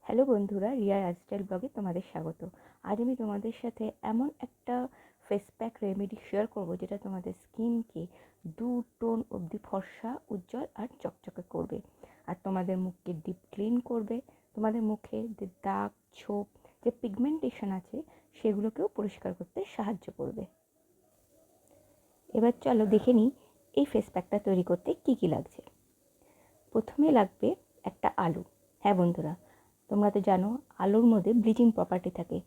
Hello বন্ধুরা, Riya lifestyle ব্লগে তোমাদের স্বাগত। আজ আমি তোমাদের সাথে এমন একটা ফেস প্যাক রেমেডি শেয়ার করব যেটা তোমাদের স্কিনকে 2 টোন অবধি ফর্সা, উজ্জ্বল আর চকচকে করবে। আর তোমাদের মুখকে ডিপ ক্লিন করবে। তোমাদের মুখে যে দাগ, ছোপ, যে পিগমেন্টেশন আছে সেগুলোকেও পরিষ্কার করতে সাহায্য করবে। এবার চলো দেখে নিই এই ফেস প্যাকটা তৈরি করতে কী কী লাগছে। প্রথমে লাগবে একটা আলু। হ্যাঁ বন্ধুরা, তোমরা তো জানো আলুর মধ্যে ব্লিচিং প্রপার্টি থাকে,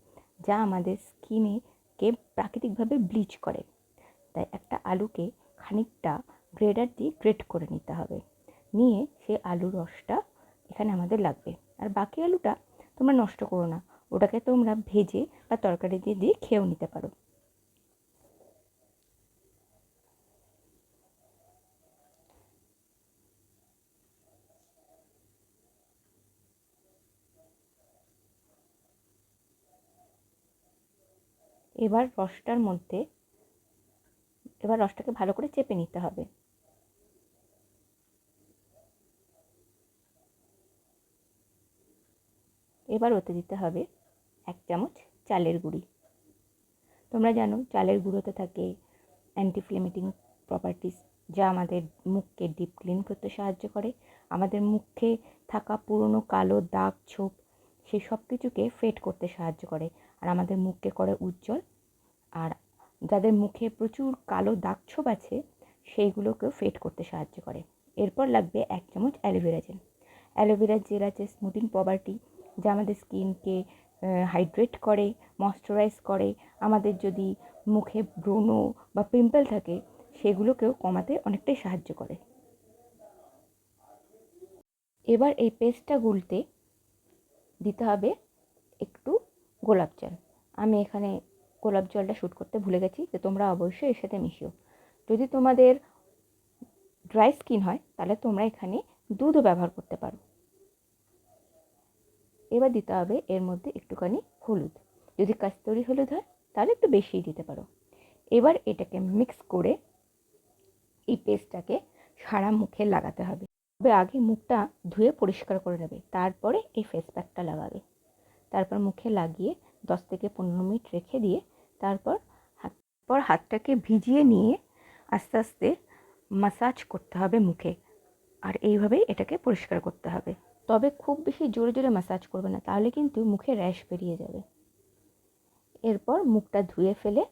যা আমাদের স্কিনকে প্রাকৃতিকভাবে ব্লিচ করে। তাই একটা আলুকে খানিকটা গ্রেডার দিয়ে গ্রেট করে নিতে হবে। নিয়ে সেই আলুর রসটা এখানে আমাদের লাগবে। আর বাকি আলুটা তোমরা নষ্ট করো না, ওটাকে তোমরা ভেজে বা তরকারি দিয়ে দিয়ে খেয়েও নিতে পারো। এবার রসটাকে ভালো করে চেপে নিতে হবে। এবার ওতে দিতে হবে 1 চামচ চালের গুঁড়ি। তোমরা জানো চালের গুঁড়োতে থাকে অ্যান্টিফ্লেমেটিং প্রপার্টিস, যা আমাদের মুখকে ডিপ ক্লিন করতে সাহায্য করে। আমাদের মুখে থাকা পুরনো কালো দাগ, ছোপ সেই সব কিছুকে ফেড করতে সাহায্য করে। আর আমাদের মুখকে করে উজ্জ্বল। আর যাদের মুখে প্রচুর কালো দাগ, ছোপ আছে সেইগুলোকেও ফেড করতে সাহায্য করে। এরপর লাগবে 1 চামচ অ্যালোভেরা জেল। অ্যালোভেরা জেল আছে স্মুথিং প্রপার্টি, যা আমাদের স্কিনকে হাইড্রেট করে, ময়শ্চারাইজ করে। আমাদের যদি মুখে ব্রণ বা পিম্পল থাকে সেগুলোকেও কমাতে অনেকটাই সাহায্য করে। এবার এই পেস্টটা গুলতে দিতে হবে একটু গোলাপ জল। আমি এখানে গোলাপ জলটা শ্যুট করতে ভুলে গেছি, তো তোমরা অবশ্যই এর সাথে মিশিও। যদি তোমাদের ড্রাই স্কিন হয় তাহলে তোমরা এখানে দুধও ব্যবহার করতে পারো। এবার দিতে হবে এর মধ্যে একটুখানি হলুদ। যদি কাস্তুরি হলুদ হয় তাহলে একটু বেশিই দিতে পারো। এবার এটাকে মিক্স করে এই পেস্টটাকে সারা মুখে লাগাতে হবে। তবে আগে মুখটা ধুয়ে পরিষ্কার করে নেবে, তারপরে এই ফেস প্যাকটা লাগাবে। তারপর মুখে লাগিয়ে 10 থেকে 15 মিনিট রেখে দিয়ে তারপর হাতটাকে ভিজিয়ে নিয়ে আস্তে আস্তে মাসাজ করতে হবে মুখে। আর এইভাবেই এটাকে পরিষ্কার করতে হবে। তবে খুব বেশি জোরে জোরে ম্যাসাজ করবে না, তাহলে কিন্তু মুখে র্যাশ বেরিয়ে যাবে। এরপর মুখটা ধুয়ে ফেলে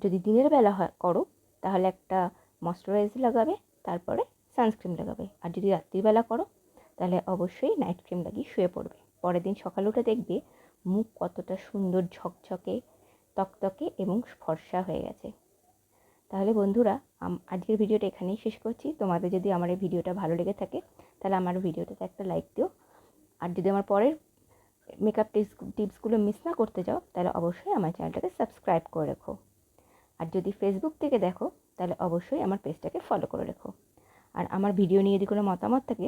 যদি দিনের বেলা করো তাহলে একটা ময়শ্চারাইজ লাগাবে, তারপরে সানস্ক্রিন লাগাবে। আর যদি রাত্রিবেলা করো তাহলে অবশ্যই নাইট ক্রিম লাগিয়ে শুয়ে পড়বে। পরের দিন সকালে উঠে দেখবে মুখ কতটা সুন্দর, ঝকঝকে, তকতকে এবং ফর্সা হয়ে গেছে। তাহলে বন্ধুরা, আজকের ভিডিওটা এখানেই শেষ করছি। তোমাদের যদি আমার এই ভিডিওটা ভালো লেগে থাকে তাহলে আমার ভিডিওটাতে একটা লাইক দিও। আর যদি আমার পরের মেকআপ টিপসগুলো মিস না করতে চাও তাহলে অবশ্যই আমার চ্যানেলটাকে সাবস্ক্রাইব করে রেখো। আর যদি ফেসবুক থেকে দেখো তাহলে অবশ্যই আমার পেজটাকে ফলো করে রেখো। আর আমার ভিডিও নিয়ে যদি কোনো মতামত থাকে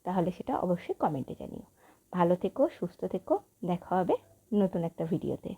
তাহলে সেটা অবশ্যই কমেন্টে জানিও। ভালো থেকো, সুস্থ থেকো, দেখা হবে নতুন একটা ভিডিওতে।